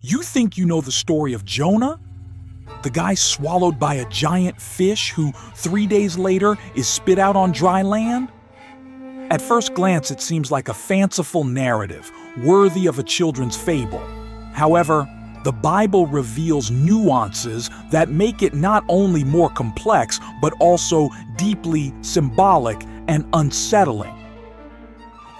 You think you know the story of Jonah? The guy swallowed by a giant fish who 3 days later is spit out on dry land? At first glance, it seems like a fanciful narrative, worthy of a children's fable. However, the Bible reveals nuances that make it not only more complex, but also deeply symbolic and unsettling.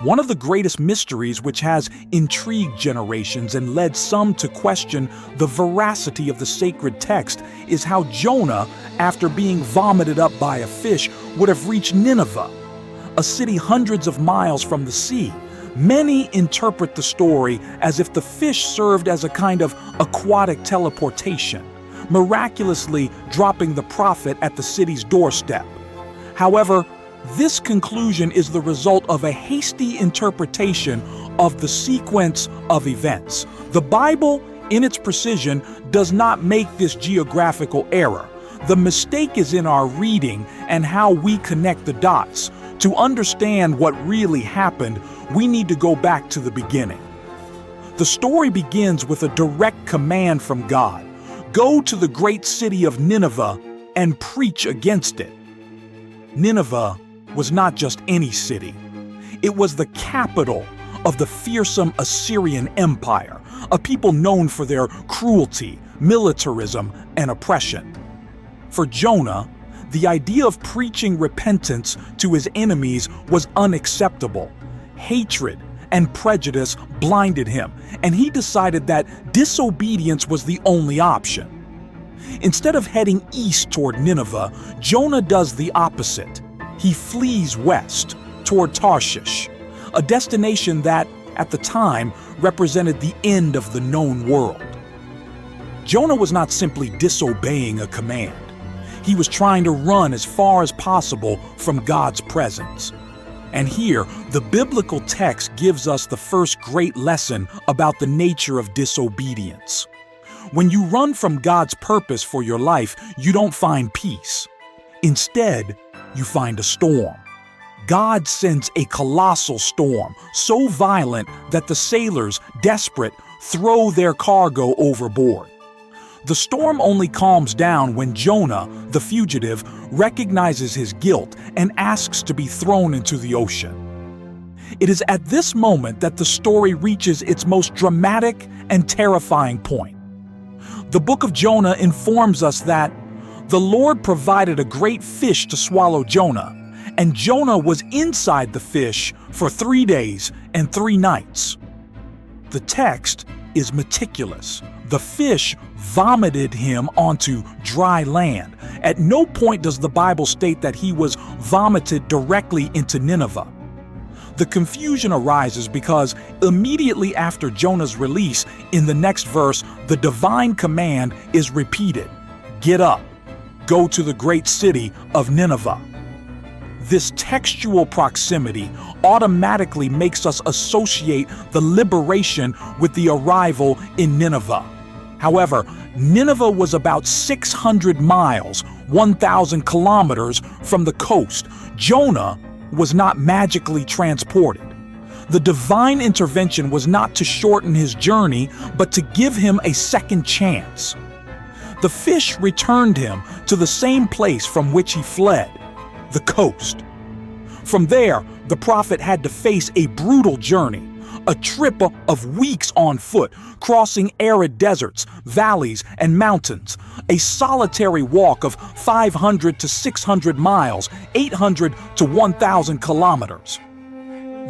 One of the greatest mysteries which has intrigued generations and led some to question the veracity of the sacred text is how Jonah, after being vomited up by a fish, would have reached Nineveh, a city hundreds of miles from the sea. Many interpret the story as if the fish served as a kind of aquatic teleportation, miraculously dropping the prophet at the city's doorstep. However, this conclusion is the result of a hasty interpretation of the sequence of events. The Bible, in its precision, does not make this geographical error. The mistake is in our reading and how we connect the dots. To understand what really happened, we need to go back to the beginning. The story begins with a direct command from God. Go to the great city of Nineveh and preach against it. Nineveh was not just any city. It was the capital of the fearsome Assyrian Empire, a people known for their cruelty, militarism, and oppression. For Jonah, the idea of preaching repentance to his enemies was unacceptable. Hatred and prejudice blinded him, and he decided that disobedience was the only option. Instead of heading east toward Nineveh, Jonah does the opposite. He flees west toward Tarshish, a destination that, at the time, represented the end of the known world. Jonah was not simply disobeying a command. He was trying to run as far as possible from God's presence. And here, the biblical text gives us the first great lesson about the nature of disobedience. When you run from God's purpose for your life, you don't find peace. Instead, you find a storm. God sends a colossal storm, so violent that the sailors, desperate, throw their cargo overboard. The storm only calms down when Jonah, the fugitive, recognizes his guilt and asks to be thrown into the ocean. It is at this moment that the story reaches its most dramatic and terrifying point. The book of Jonah informs us that the Lord provided a great fish to swallow Jonah, and Jonah was inside the fish for 3 days and 3 nights. The text is meticulous. The fish vomited him onto dry land. At no point does the Bible state that he was vomited directly into Nineveh. The confusion arises because immediately after Jonah's release, in the next verse, the divine command is repeated. Get up, go to the great city of Nineveh. This textual proximity automatically makes us associate the liberation with the arrival in Nineveh. However, Nineveh was about 600 miles, 1,000 kilometers from the coast. Jonah was not magically transported. The divine intervention was not to shorten his journey, but to give him a second chance. The fish returned him to the same place from which he fled, the coast. From there, the prophet had to face a brutal journey, a trip of weeks on foot, crossing arid deserts, valleys, and mountains, a solitary walk of 500 to 600 miles, 800 to 1,000 kilometers.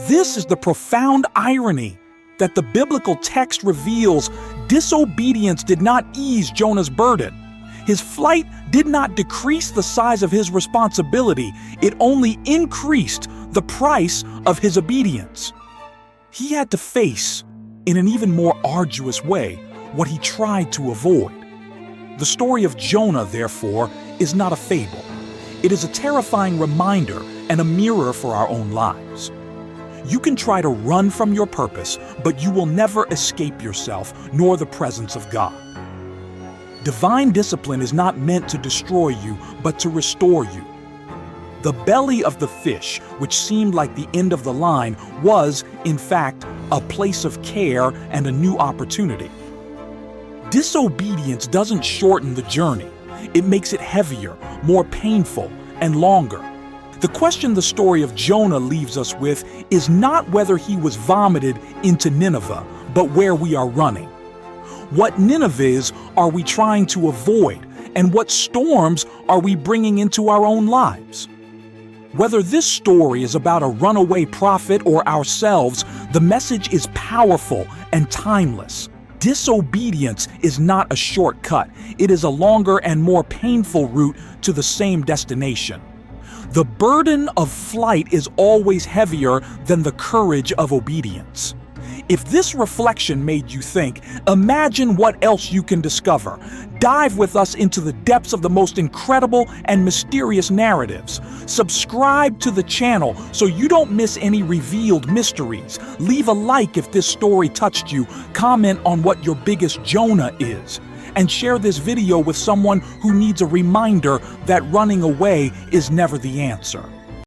This is the profound irony that the biblical text reveals. Disobedience did not ease Jonah's burden. His flight did not decrease the size of his responsibility, it only increased the price of his obedience. He had to face, in an even more arduous way, what he tried to avoid. The story of Jonah, therefore, is not a fable. It is a terrifying reminder and a mirror for our own lives. You can try to run from your purpose, but you will never escape yourself nor the presence of God. Divine discipline is not meant to destroy you, but to restore you. The belly of the fish, which seemed like the end of the line, was, in fact, a place of care and a new opportunity. Disobedience doesn't shorten the journey. It makes it heavier, more painful, and longer. The question the story of Jonah leaves us with is not whether he was vomited into Nineveh, but where we are running. What Ninevehs are we trying to avoid, and what storms are we bringing into our own lives? Whether this story is about a runaway prophet or ourselves, the message is powerful and timeless. Disobedience is not a shortcut. It is a longer and more painful route to the same destination. The burden of flight is always heavier than the courage of obedience. If this reflection made you think, imagine what else you can discover. Dive with us into the depths of the most incredible and mysterious narratives. Subscribe to the channel so you don't miss any revealed mysteries. Leave a like if this story touched you. Comment on what your biggest Jonah is. And share this video with someone who needs a reminder that running away is never the answer.